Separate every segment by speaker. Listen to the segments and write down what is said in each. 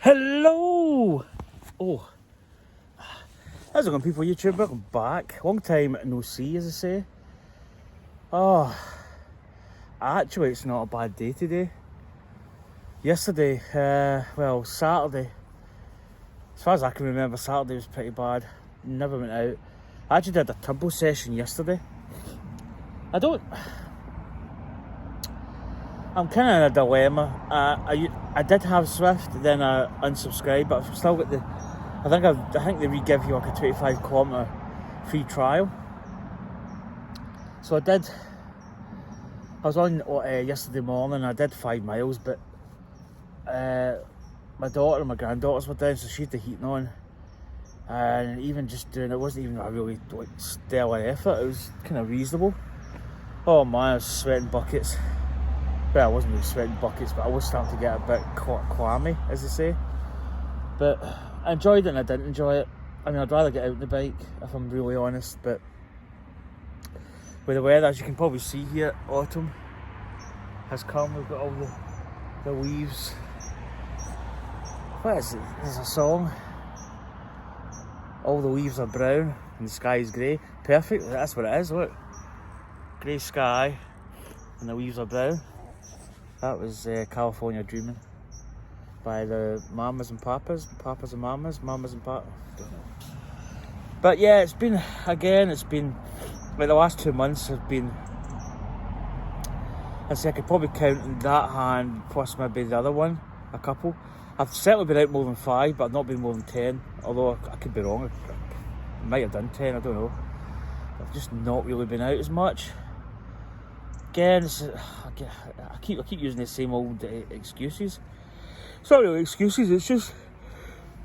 Speaker 1: Hello! Oh, how's it going, people? YouTube, welcome back. Long time no see, as I say. Oh, actually, it's not a bad day today. Yesterday, Saturday, as far as I can remember, Saturday was pretty bad. Never went out. I actually did a turbo session yesterday. I'm kind of in a dilemma. I did have Swift, then I unsubscribed, but I've still got I think they re-give you like a 25 kilometre free trial. So I was on yesterday morning. I did 5 miles, but my daughter and my granddaughters were down, so she had the heating on, and even just doing it wasn't even a really stellar effort. It was kind of reasonable. Oh man, I was sweating buckets. Well, I wasn't really sweating buckets, but I was starting to get a bit clammy, as they say. But I enjoyed it and I didn't enjoy it. I mean, I'd rather get out on the bike, if I'm really honest, but with the weather, as you can probably see here, autumn has come. We've got all the leaves. What is it? There's a song. All the leaves are brown and the sky is grey. Perfect, that's what it is, look. Grey sky and the leaves are brown. That was California Dreaming by the Mamas and Papas and Mamas and Papas. Don't know. But yeah, it's been like the last 2 months have been, I could probably count in that hand plus maybe the other one, a couple. I've certainly been out more than 5, but I've not been more than 10, although I could be wrong. I might have done 10, I don't know. I've just not really been out as much. Again, I keep using the same old excuses. It's not really excuses. It's just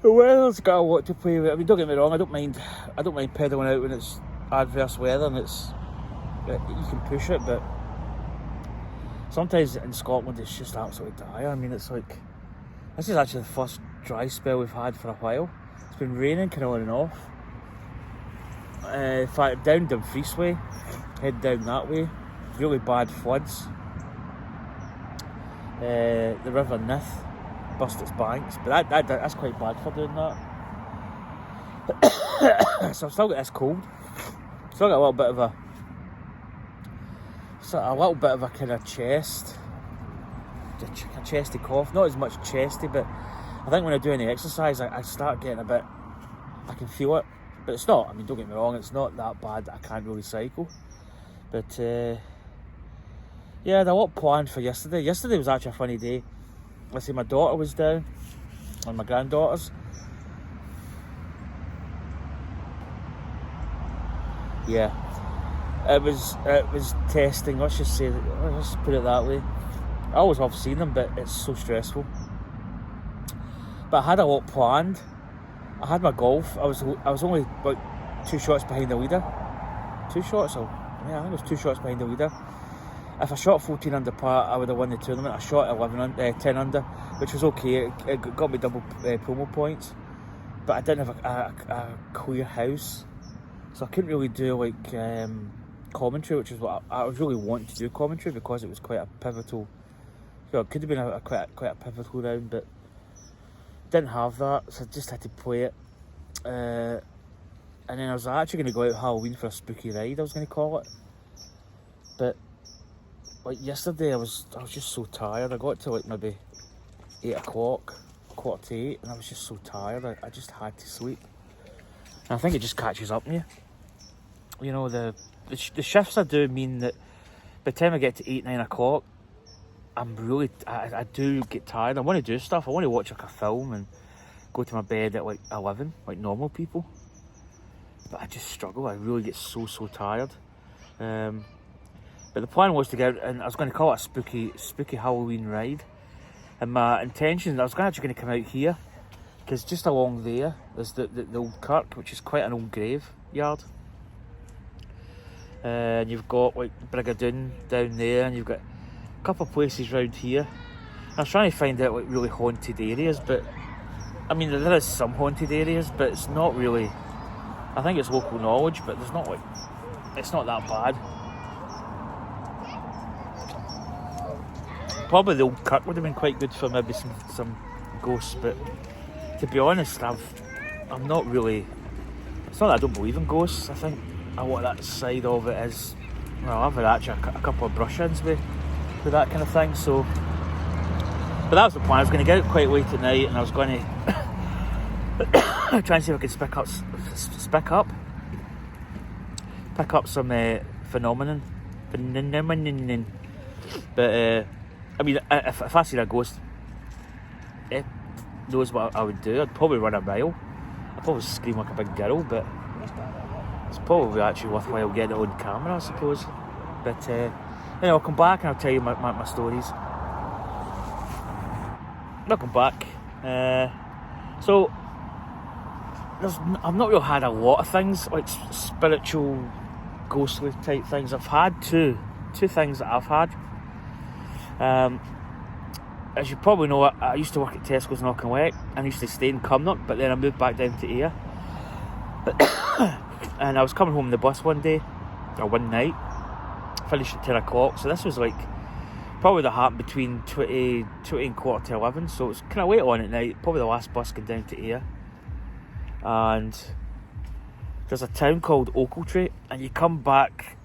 Speaker 1: the weather's got a lot to play with. I mean, don't get me wrong. I don't mind pedalling out when it's adverse weather and you can push it. But sometimes in Scotland it's just absolutely dire. I mean, it's like this is actually the first dry spell we've had for a while. It's been raining kind of on and off. In fact, down Dumfries way, head down that way. Really bad floods. The River Nith burst its banks, but that's quite bad for doing that. So I've still got this cold. Still got a little bit of a kind of a chesty cough. Not as much chesty, but I think when I do any exercise, I start getting a bit. I can feel it, but it's not. I mean, don't get me wrong. It's not that bad that I can't really cycle, but. Yeah, I had a lot planned for yesterday. Yesterday was actually a funny day. I see my daughter was down, and my granddaughters. Yeah, it was testing. Let's just put it that way. I always love seeing them, but it's so stressful. But I had a lot planned. I had my golf. I was only about 2 shots behind the leader. 2 shots? Yeah, I think it was 2 shots behind the leader. If I shot 14 under par, I would have won the tournament. I shot 10 under, which was okay. It got me double promo points, but I didn't have a clear house, so I couldn't really do commentary, which is what I was really wanting to do commentary because it was quite a pivotal. It could have been quite a pivotal round, but didn't have that, so I just had to play it. And then I was actually going to go out Halloween for a spooky ride. I was going to call it, but. Like yesterday, I was just so tired. I got to maybe 8 o'clock, 7:45, and I was just so tired. I just had to sleep. And I think it just catches up on you. You know, the shifts I do mean that by the time I get to 8, 9 o'clock, I do get tired. I want to do stuff. I want to watch like a film and go to my bed at like 11, like normal people. But I just struggle. I really get so tired. But the plan was to get out, and I was going to call it a spooky Halloween ride. And my intention, I was actually going to come out here, because just along there, there's the old kirk, which is quite an old graveyard. And you've got like Brigadoon down there, and you've got a couple of places round here. I was trying to find out like really haunted areas, but I mean there is some haunted areas, but it's not really. I think it's local knowledge, but it's not that bad. Probably the old kirk would have been quite good for maybe some ghosts, but to be honest, I'm not really. It's not that I don't believe in ghosts. I think what that side of it is. Well, I've had actually a couple of brush-ins with that kind of thing. So, but that was the plan. I was going to get out quite late at night, and I was going to try and see if I could pick up some phenomenon. But I mean, if I seen a ghost, it knows what I would do. I'd probably run a mile. I'd probably scream like a big girl, but it's probably actually worthwhile getting it on camera, I suppose. But I'll come back and I'll tell you my stories. Welcome back. So I've not really had a lot of things like spiritual, ghostly type things. I've had two things that I've had. As you probably know, I used to work at Tesco's in Auchinleck, and I used to stay in Cumnock, but then I moved back down to Ayr. And I was coming home on the bus one night, finished at 10 o'clock, so this was like probably that happened between 20 and quarter to 11, so it was kind of late on at night, probably the last bus going down to Ayr. And there's a town called Ochiltree, and you come back,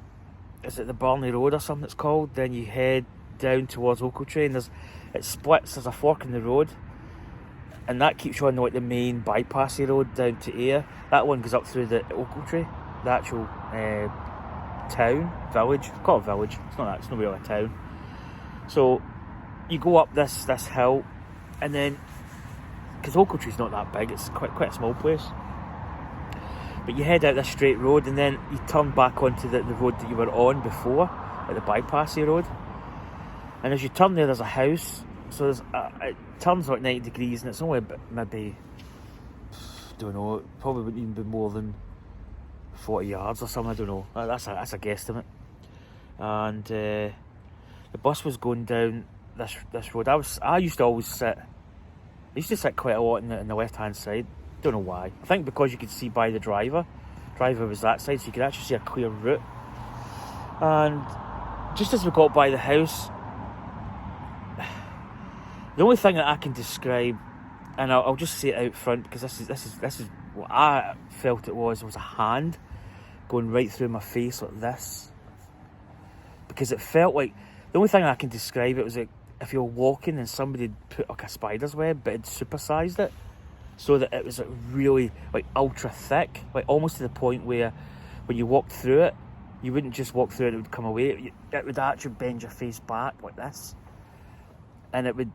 Speaker 1: is it the Burnley Road or something it's called, then you head down towards Ochiltree, and it splits, there's a fork in the road, and that keeps you on like the main bypassy road down to Ayr. That one goes up through the Ochiltree, the actual village, call it village, it's not really a town. So you go up this hill, and then, because Ochiltree's not that big, it's quite a small place, but you head out this straight road, and then you turn back onto the road that you were on before, like the bypassy road. And as you turn there's a house, so it turns like 90 degrees, and it's only about maybe, don't know, it probably wouldn't even be more than 40 yards or something, I don't know, that's a guesstimate. And the bus was going down this road. I used to sit quite a lot in the left hand side, don't know why. I think because you could see by the driver was that side, so you could actually see a clear route. And just as we got by the house, the only thing that I can describe, and I'll just say it out front, because this is what I felt it was a hand going right through my face like this. Because it felt like, the only thing I can describe it was like if you're walking and somebody had put like a spider's web, but had supersized it, so that it was like really like ultra thick, like almost to the point where when you walked through it, you wouldn't just walk through it, it would come away, it would actually bend your face back like this. And it would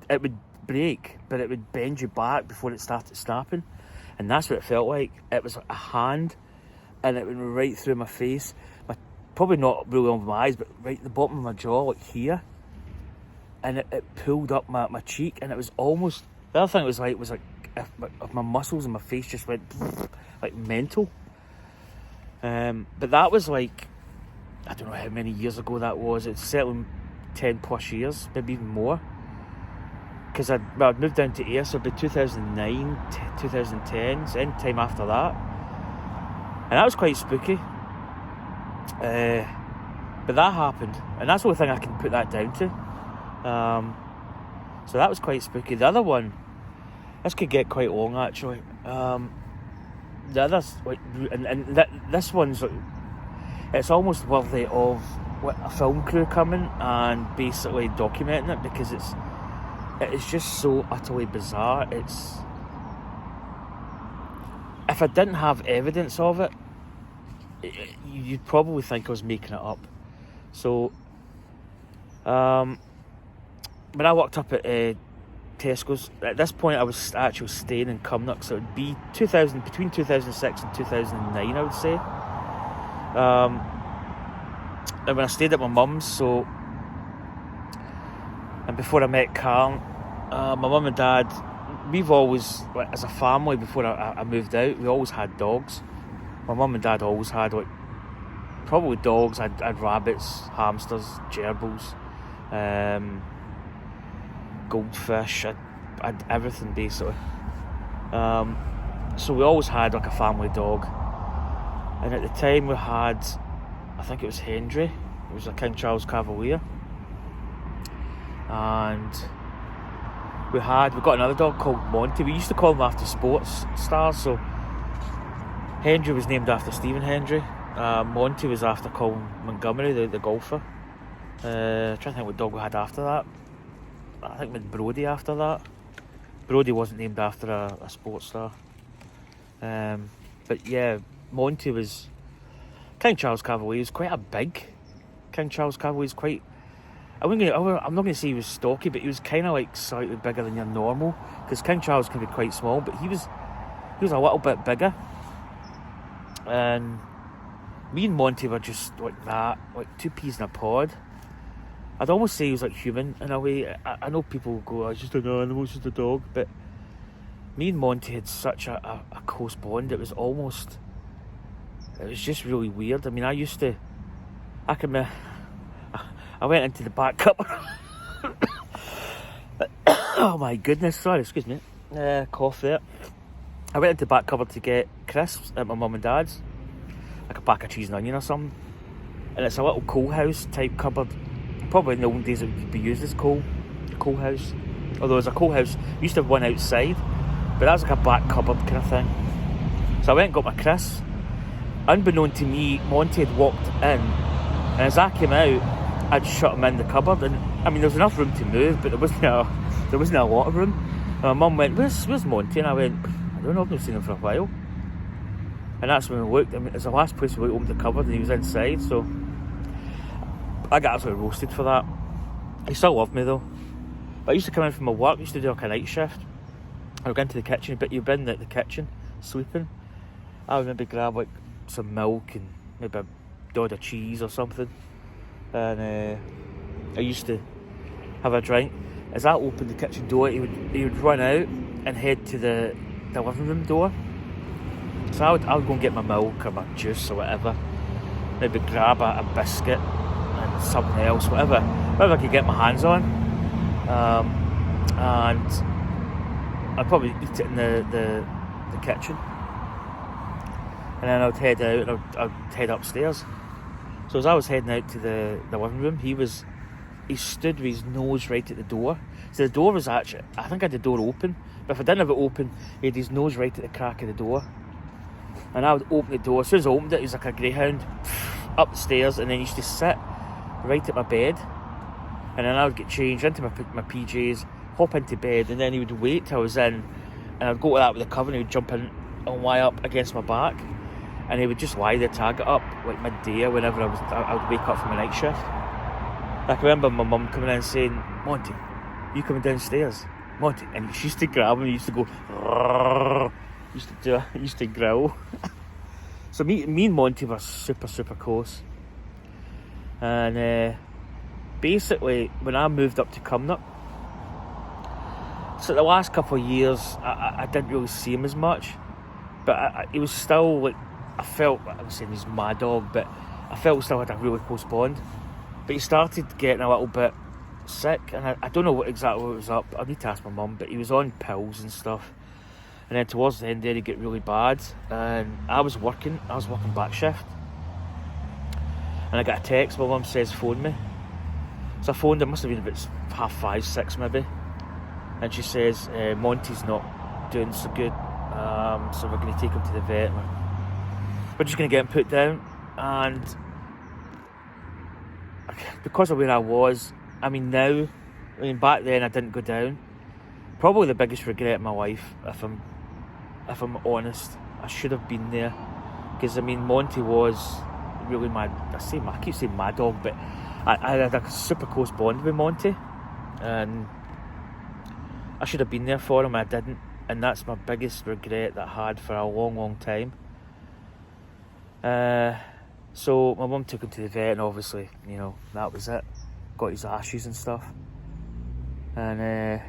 Speaker 1: break, but it would bend you back before it started snapping. And that's what it felt like. It was like a hand, and it went right through my face. Probably not really on my eyes, but right at the bottom of my jaw, like here. And it pulled up my cheek, and it was almost, the other thing it was like if my muscles in my face just went like mental. But that was like, I don't know how many years ago that was. It's certainly 10 plus years, maybe even more. Because I'd moved down to Ayr, so it'd be 2009, 2010, so any time after that. And that was quite spooky. But that happened, and that's the only thing I can put that down to. So that was quite spooky. The other one, this could get quite long actually. The other's like, this one's like, it's almost worthy of a film crew coming and basically documenting it, because it's just so utterly bizarre. If I didn't have evidence of it, you'd probably think I was making it up. So, when I worked up at Tesco's, at this point I was actually staying in Cumnock, so it'd be between 2006 and 2009, I would say. And when I stayed at my mum's, and before I met Carl, my mum and dad, we've always, like, as a family, before I moved out, we always had dogs. My mum and dad always had, like, probably dogs. I had rabbits, hamsters, gerbils, goldfish. I had everything basically. So we always had like a family dog. And at the time we had, I think it was Hendry. It was a King Charles Cavalier. And we got another dog called Monty. We used to call him after sports stars. So Hendry was named after Stephen Hendry. Monty was after Colin Montgomery, the golfer. Trying to think what dog we had after that. I think we had Brody after that. Brody wasn't named after a sports star. But yeah, Monty was... King Charles Cavalier was quite a big... King Charles Cavalier was quite... I'm not going to say he was stocky, but he was kind of like slightly bigger than your normal. Because King Charles can be quite small, but he was a little bit bigger. And me and Monty were just like that, like two peas in a pod. I'd almost say he was like human in a way. I know people go, oh, it's just an animal, it's just a dog, but me and Monty had such a close bond. It was just really weird. I mean, I went into the back cupboard. Oh my goodness, sorry, excuse me. Cough there. I went into the back cupboard to get crisps at my mum and dad's, like a pack of cheese and onion or something. And it's a little coal house type cupboard. Probably in the old days it would be used as coal house. Although there's a coal house, we used to have one outside, but that was like a back cupboard kind of thing. So I went and got my crisps. Unbeknown to me, Monty had walked in, and as I came out, I'd shut him in the cupboard. And I mean, there was enough room to move, but there wasn't a lot of room. And my mum went, where's Monty? And I went, I don't know, I've not seen him for a while. And that's when we looked. I mean, it's the last place we opened the cupboard, and he was inside. So I got absolutely roasted for that. He still loved me though. But I used to come in from my work. I used to do like a night shift. I would go into the kitchen, but you've been in the kitchen sleeping. I would maybe grab like some milk and maybe a dod of cheese or something. And I used to have a drink. As I opened the kitchen door, he would run out and head to the living room door. So I would go and get my milk or my juice or whatever. Maybe grab a biscuit and something else, whatever I could get my hands on. And I'd probably eat it in the kitchen. And then I'd head out and I'd head upstairs. So as I was heading out to the living room, he stood with his nose right at the door. So the door was actually, I think I had the door open, but if I didn't have it open, he had his nose right at the crack of the door. And I would open the door. As soon as I opened it, he was like a greyhound up the stairs, and then he used to sit right at my bed. And then I would get changed into my PJs, hop into bed, and then he would wait till I was in, and I'd go to that with the cover, and he would jump in and lie up against my back. And he would just lie there, tag it up, like midday or whenever I would wake up from a night shift. I can remember my mum coming in and saying, Monty, you coming downstairs? Monty. And she used to grab him, he used to go, he used to growl. So me and Monty were super, super close. And basically, when I moved up to Cumnock, so the last couple of years, I didn't really see him as much. But he was still like, I was saying he's my dog, but I felt we still had a really close bond. But he started getting a little bit sick, and I don't know exactly what was up. I need to ask my mum, but he was on pills and stuff. And then towards the end there, he'd get really bad, and I was working back shift. And I got a text, my mum says, phone me. So I phoned her, must have been about 5:30, 6 maybe. And she says, Monty's not doing so good, so we're going to take him to the vet. We're just going to get him put down. And because of where I was, back then I didn't go down. Probably the biggest regret in my life, if I'm honest. I should have been there. Because, Monty was really I keep saying my dog, but I had a super close bond with Monty. And I should have been there for him, I didn't. And that's my biggest regret that I had for a long, long time. So my mum took him to the vet, and obviously, that was it. Got his ashes and stuff. And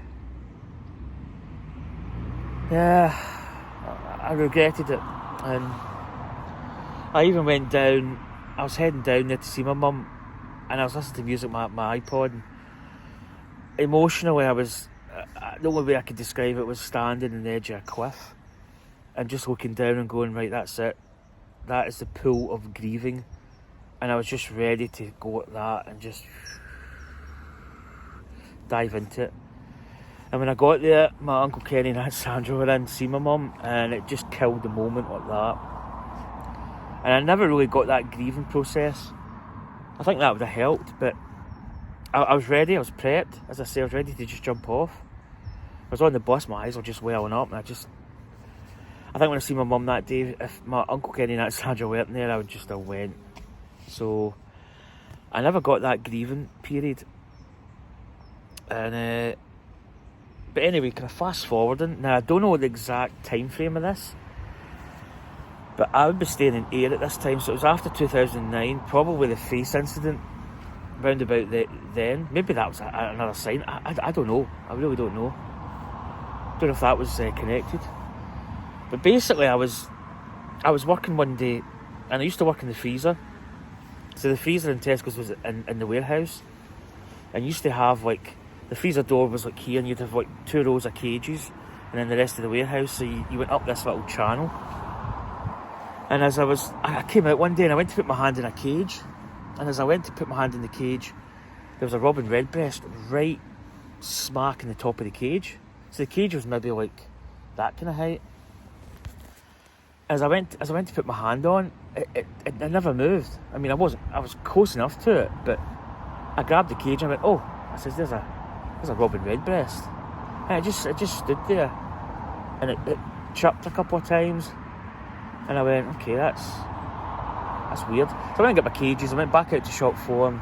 Speaker 1: I regretted it. And I even went down, I was heading down there to see my mum, and I was listening to music on my iPod. And emotionally, the only way I could describe it was standing on the edge of a cliff and just looking down and going, right, that's it. That is the pool of grieving. And I was just ready to go at that and just dive into it. And when I got there, my Uncle Kenny and Aunt Sandra were in to see my mum, and it just killed the moment like that. And I never really got that grieving process. I think that would have helped, but I was ready, I was prepped. As I say, I was ready to just jump off. I was on the bus, my eyes were just welling up, and I think when I see my mum that day, if my Uncle Kenny and Aunt Sandra weren't there, I would just have went. So I never got that grieving period. And but anyway, kind of fast forwarding. Now I don't know the exact time frame of this, but I would be staying in Ayr at this time, so it was after 2009, probably the Face incident, round about then. Maybe that was another sign. I don't know. I really don't know. Don't know if that was connected. But basically, I was working one day, and I used to work in the freezer. So the freezer in Tesco's was in the warehouse, and used to have like, the freezer door was like here, and you'd have like 2 rows of cages, and then the rest of the warehouse. So you went up this little channel. And as I came out one day and I went to put my hand in a cage, and as I went to put my hand in the cage, there was a robin redbreast right smack in the top of the cage. So the cage was maybe like that kind of height. As I went to put my hand on, it never moved. I mean, I was close enough to it, but I grabbed the cage and I went, oh, I says, there's a robin redbreast. And it just stood there, and it chirped a couple of times, and I went, okay, that's weird. So I went and got my cages. I went back out to shop 4.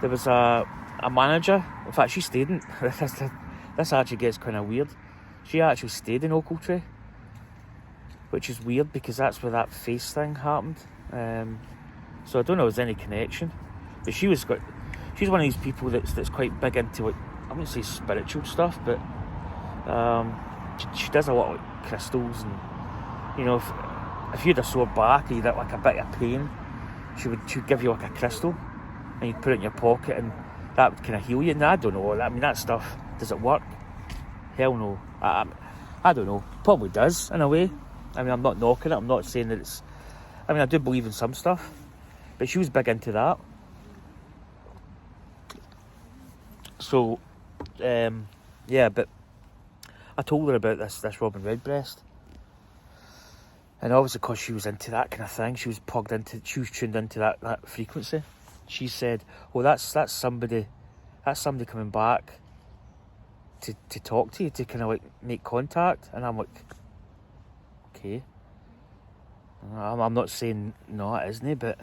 Speaker 1: There was a manager. In fact, she stayed in. This actually gets kind of weird. She actually stayed in Ochiltree, which is weird because that's where that Face thing happened. So I don't know if there's any connection. But she's one of these people that's quite big into, like, I wouldn't say spiritual stuff, but she does a lot of like crystals, and you know, if you had a sore back or you had like a bit of pain, she would give you like a crystal, and you'd put it in your pocket, and that would kind of heal you. And I don't know. I mean, that stuff, does it work? Hell no. I don't know. Probably does in a way. I mean, I'm not knocking it. I'm not saying that it's. I mean, I do believe in some stuff, but she was big into that. So, yeah, but I told her about this robin redbreast, and obviously because she was into that kind of thing, she was tuned into that frequency. She said, "Oh, that's somebody coming back to talk to you, to kind of like make contact." And I'm like, okay. I'm not saying no, it isn't, but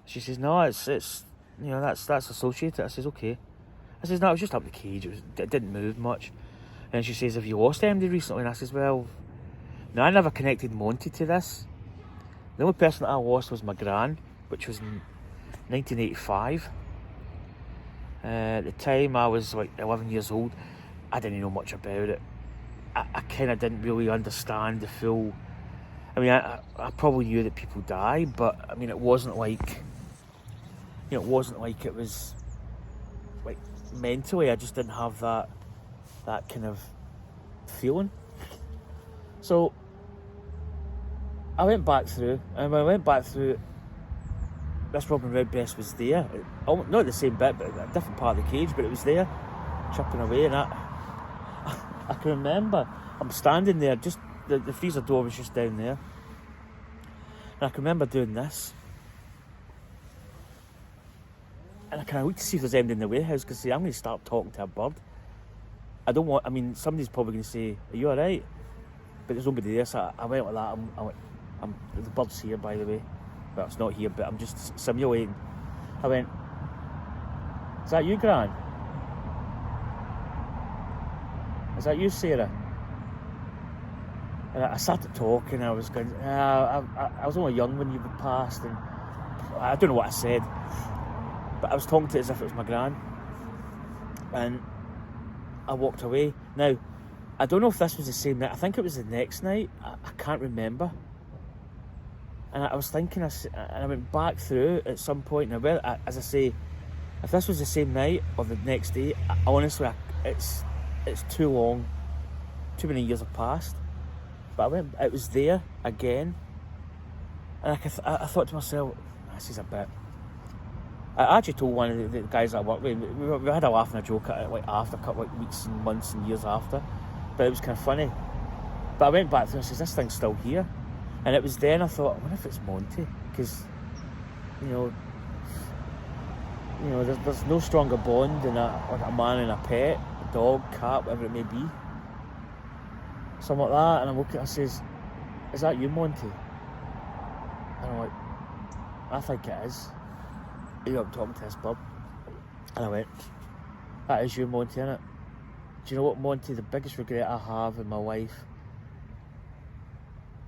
Speaker 1: she says no, it's you know, that's associated. I says okay. I says no, it was just up the cage. It didn't move much. And she says, have you lost anybody recently? And I says, well, no, I never connected Monty to this. The only person that I lost was my gran, which was in 1985. At the time I was like 11 years old. I didn't know much about it. I kind of didn't really understand the full. I mean, I probably knew that people die, but I mean, it wasn't like, you know, it was like mentally. I just didn't have that kind of feeling. So I went back through, and when I went back through, this robin redbreast was there. Not the same bit, but a different part of the cage, but it was there, chipping away. And I can remember, I'm standing there, just the freezer door was just down there, and I can remember doing this, and I kind of looked to see if there's anything in the warehouse, because I'm going to start talking to a bird. I mean, somebody's probably going to say, are you alright? But there's nobody there, so I went like that. The bird's here, by the way. Well, it's not here, but I'm just simulating. I went, is that you, Gran? Is that you, Sarah? And I started talking. I was going, I was only young when you passed, and I don't know what I said, but I was talking to it as if it was my gran. And I walked away. Now, I don't know if this was the same night. I think it was the next night. I can't remember. And I was thinking, and I went back through at some point. Now, as I say, if this was the same night or the next day, honestly, it's too long. Too many years have passed. But it was there again. And I thought to myself, this is a bit I actually told one of the guys I work with, we had a laugh and a joke at it, like after a couple of weeks and months and years after, but it was kind of funny. But I went back to it and says, this thing's still here. And it was then I thought, I wonder if it's Monty, because, you know, there's no stronger bond than a man and a pet, a dog, cat, whatever it may be. Something like that. And I'm looking, I says, is that you, Monty? And I'm like, I think it is. You know, I'm talking to this bub. And I went, that is you, Monty, innit? Do you know what, Monty, the biggest regret I have in my life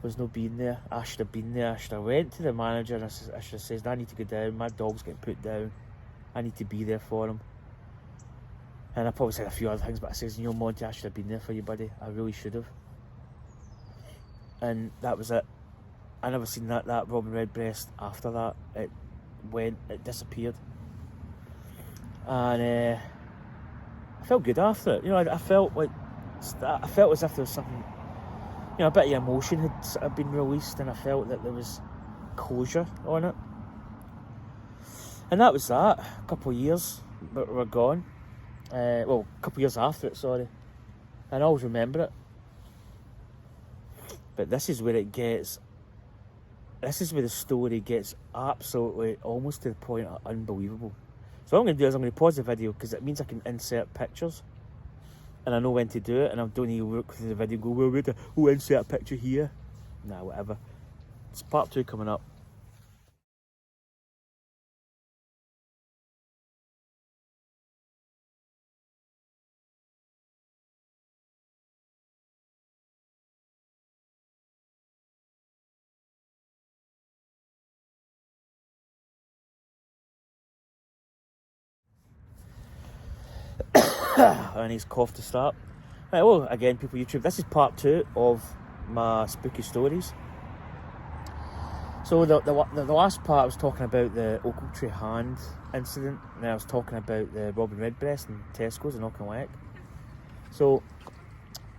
Speaker 1: was not being there. I should have been there. I should have went to the manager and I should have said, I need to go down, my dog's getting put down. I need to be there for him. And I probably said a few other things, but I says, you know, Monty, I should have been there for you, buddy. I really should have. And that was it. I never seen that Robin Redbreast after that. It disappeared. And I felt good after it. You know, I felt as if there was something, you know, a bit of emotion had sort of been released, and I felt that there was closure on it. And that was that. A couple of years were gone. Well, a couple of years after it, sorry. And I always remember it. But this is where it gets, this is where the story gets absolutely almost to the point of unbelievable. So what I'm going to do is I'm going to pause the video, because it means I can insert pictures. And I know when to do it, and I don't need to look through the video and go, well, wait, we'll insert a picture here. Nah, whatever. It's part 2 coming up. I need his cough to start. Right, well, again, people YouTube, this is part 2 of my spooky stories. So the last part I was talking about the Ochiltree hand incident, and then I was talking about the Robin Redbreast and Tesco's in Auchinleck. So,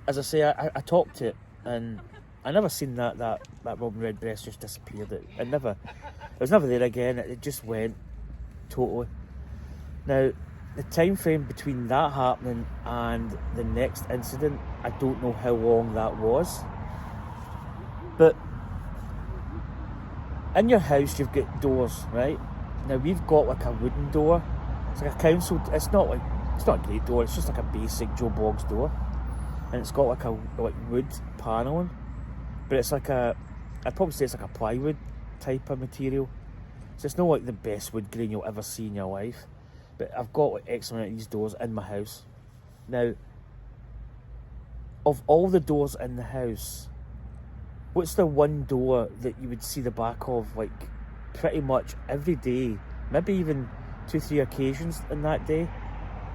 Speaker 1: as I say, I talked to it, and I never seen that Robin Redbreast just disappeared. It was never there again. It just went totally. Now, the time frame between that happening and the next incident, I don't know how long that was. But in your house, you've got doors, right? Now we've got like a wooden door. It's like a council. It's not a great door. It's just like a basic Joe Boggs door, and it's got like wood paneling. But it's like I'd probably say it's like a plywood type of material. So it's not like the best wood grain you'll ever see in your life. But I've got like X amount of these doors in my house. Now, of all the doors in the house, what's the one door that you would see the back of like pretty much every day? Maybe even 2-3 occasions in that day.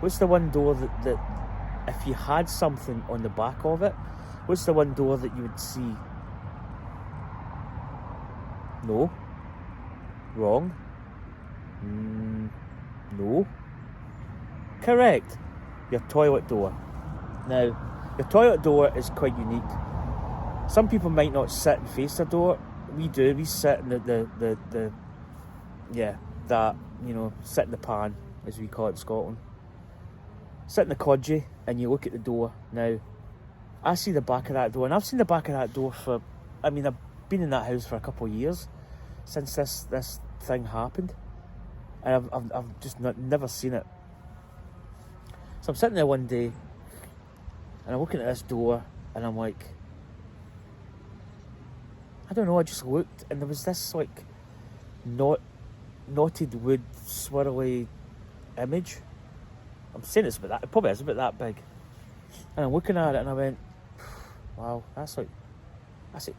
Speaker 1: What's the one door that if you had something on the back of it, what's the one door that you would see? No. Wrong. No. Correct. Your toilet door. Now, your toilet door is quite unique. Some people might not sit and face the door. We do. We sit in sit in the pan, as we call it in Scotland. Sit in the codgy and you look at the door. Now, I see the back of that door, and I've seen the back of that door I've been in that house for a couple of years since this thing happened. And I've just never seen it. So I'm sitting there one day, and I'm looking at this door, and I'm like, I don't know, I just looked, and there was this like knotted wood swirly image. I'm saying it's about that, it probably is about that big. And I'm looking at it, and I went, wow, that's like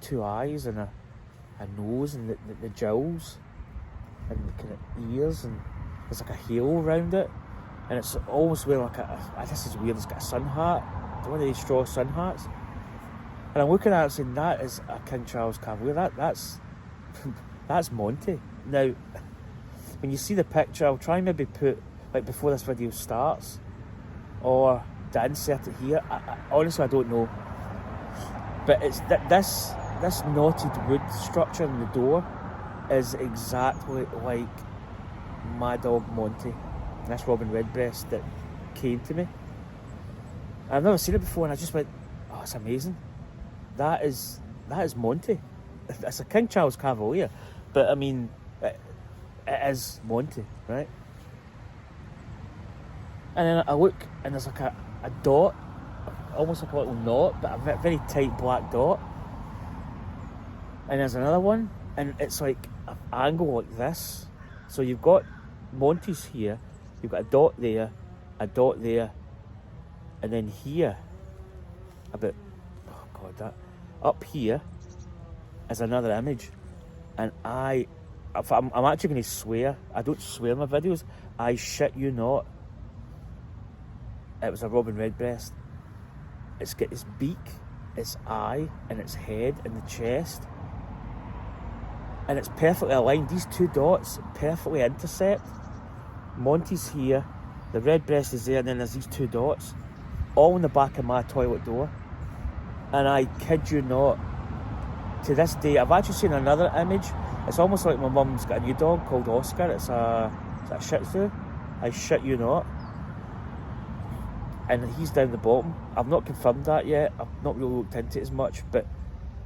Speaker 1: 2 eyes and a nose and the jowls and the kind of ears, and there's like a halo around it, and it's almost wearing like this is weird, it's got a sun hat, one of these straw sun hats. And I'm looking at it saying, that is a King Charles Cavalier. That's Monty. Now, when you see the picture, I'll try and maybe put, like before this video starts, or to insert it here. I honestly, I don't know. But it's this knotted wood structure in the door is exactly like my dog Monty. That's Robin Redbreast that came to me. I've never seen it before, and I just went, "Oh, it's amazing! That is Monty. It's a King Charles Cavalier, but I mean, it is Monty, right?" And then I look, and there's like a dot, almost like a little knot, but a very tight black dot. And there's another one, and it's like an angle like this. So you've got Monty's here, you've got a dot there, and then here, that up here is another image. And I'm actually going to swear. I don't swear in my videos. I shit you not. It was a Robin Redbreast. It's got its beak, its eye, and its head, and the chest. And it's perfectly aligned. These two dots perfectly intersect. Monty's here, the Redbreast is there, and then there's these two dots, all in the back of my toilet door. And I kid you not, to this day, I've actually seen another image. It's almost like my mum's got a new dog called Oscar. It's a Shih Tzu. I shit you not. And he's down the bottom. I've not confirmed that yet. I've not really looked into it as much, but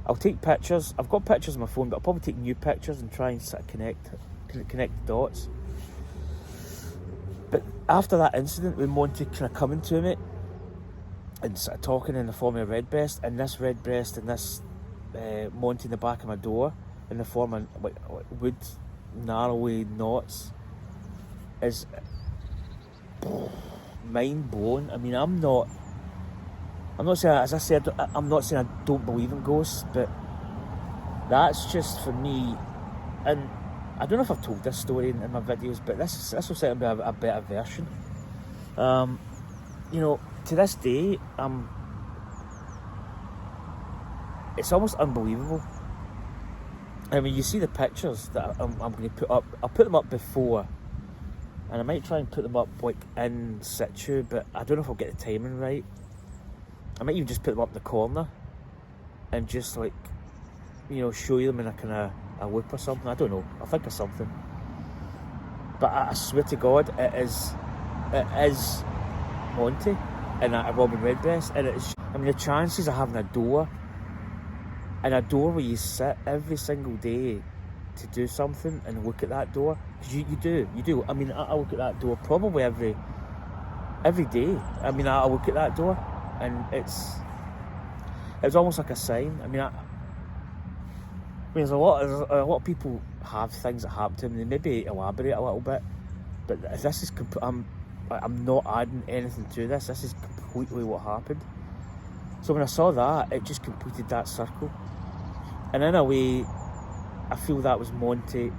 Speaker 1: I'll take pictures. I've got pictures on my phone, but I'll probably take new pictures and try and sort of connect the dots. But after that incident with Monty kind of coming to me and sort of talking in the form of a Redbreast, and this Redbreast and this Monty in the back of my door in the form of like wood narrow knots is mind blown. I mean, I'm not saying, as I said, I'm not saying I don't believe in ghosts, but that's just for me. And I don't know if I've told this story in my videos, but this will certainly be a better version. You know, to this day, it's almost unbelievable. I mean, you see the pictures that I'm going to put up. I'll put them up before, and I might try and put them up like in situ, but I don't know if I'll get the timing right. I might even just put them up in the corner and just like, you know, show you them in a kind of a loop or something. I don't know. I'll think of something. But I swear to God, it is Monty and a Robin Redbreast, and it's. I mean, the chances of having a door where you sit every single day to do something and look at that door, because you do. I mean, I look at that door probably every day. I mean, I look at that door, and it's almost like a sign. I mean, there's a lot of people have things that happen to them. They maybe elaborate a little bit, but this is I'm not adding anything to this. This is completely what happened. So when I saw that, it just completed that circle. And in a way, I feel that was Monty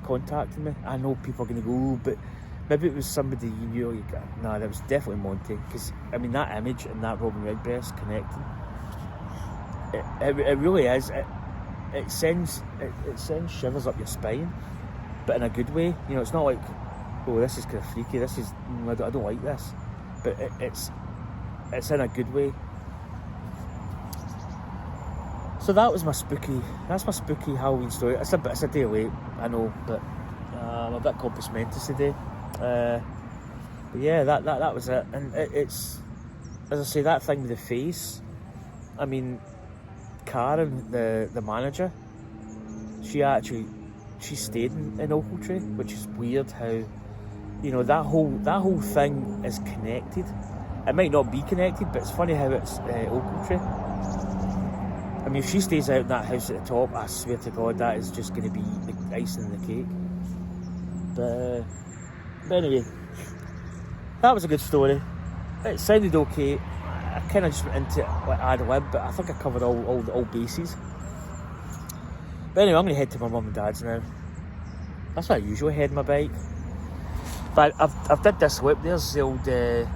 Speaker 1: contacting me. I know people are going to go, "Oh, but maybe it was somebody you knew." No, that was definitely Monty. Because, I mean, that image and that Robin Redbreast connecting, it really is. It sends shivers up your spine, but in a good way. You know, it's not like, "Oh, this is kind of freaky. This is, I don't like this," but it's in a good way. So that's my spooky Halloween story. It's a day late, I know, but I'm a bit compos mentis today. But yeah, that was it. And it's, as I say, that thing with the face. I mean, Karen, the manager, she stayed in Ochiltree, which is weird how, you know, that whole thing is connected. It might not be connected, but it's funny how it's Ochiltree. I mean, if she stays out in that house at the top, I swear to God, that is just going to be the icing on the cake. But anyway, that was a good story. It sounded okay. I kind of just went into it like ad lib, but I think I covered all bases. But anyway, I'm going to head to my mum and dad's now. That's where I usually head my bike. But I've did this whip. There's the old, there's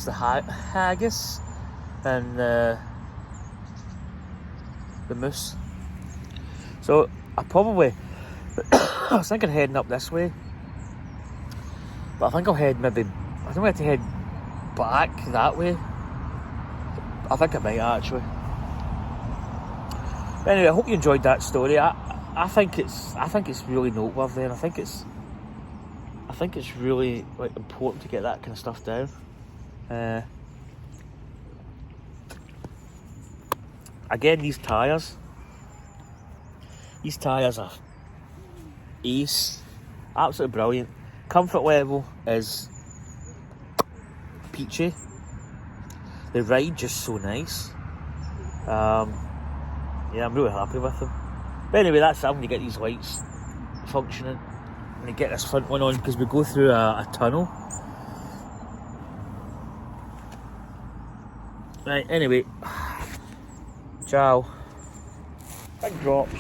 Speaker 1: the haggis and the moose. So I probably, I was thinking of heading up this way, but I think I'll head I think I have to head back that way. I think I might actually. But anyway, I hope you enjoyed that story. I think it's really noteworthy, and I think it's really like important to get that kind of stuff down. Again, these tyres are ace, absolutely brilliant. Comfort level is peachy. The ride just so nice. Yeah, I'm really happy with them. But anyway, that's it. I'm going to get these lights functioning. I'm going to get this front one on because we go through a tunnel. Right, anyway. Ciao. Big drops.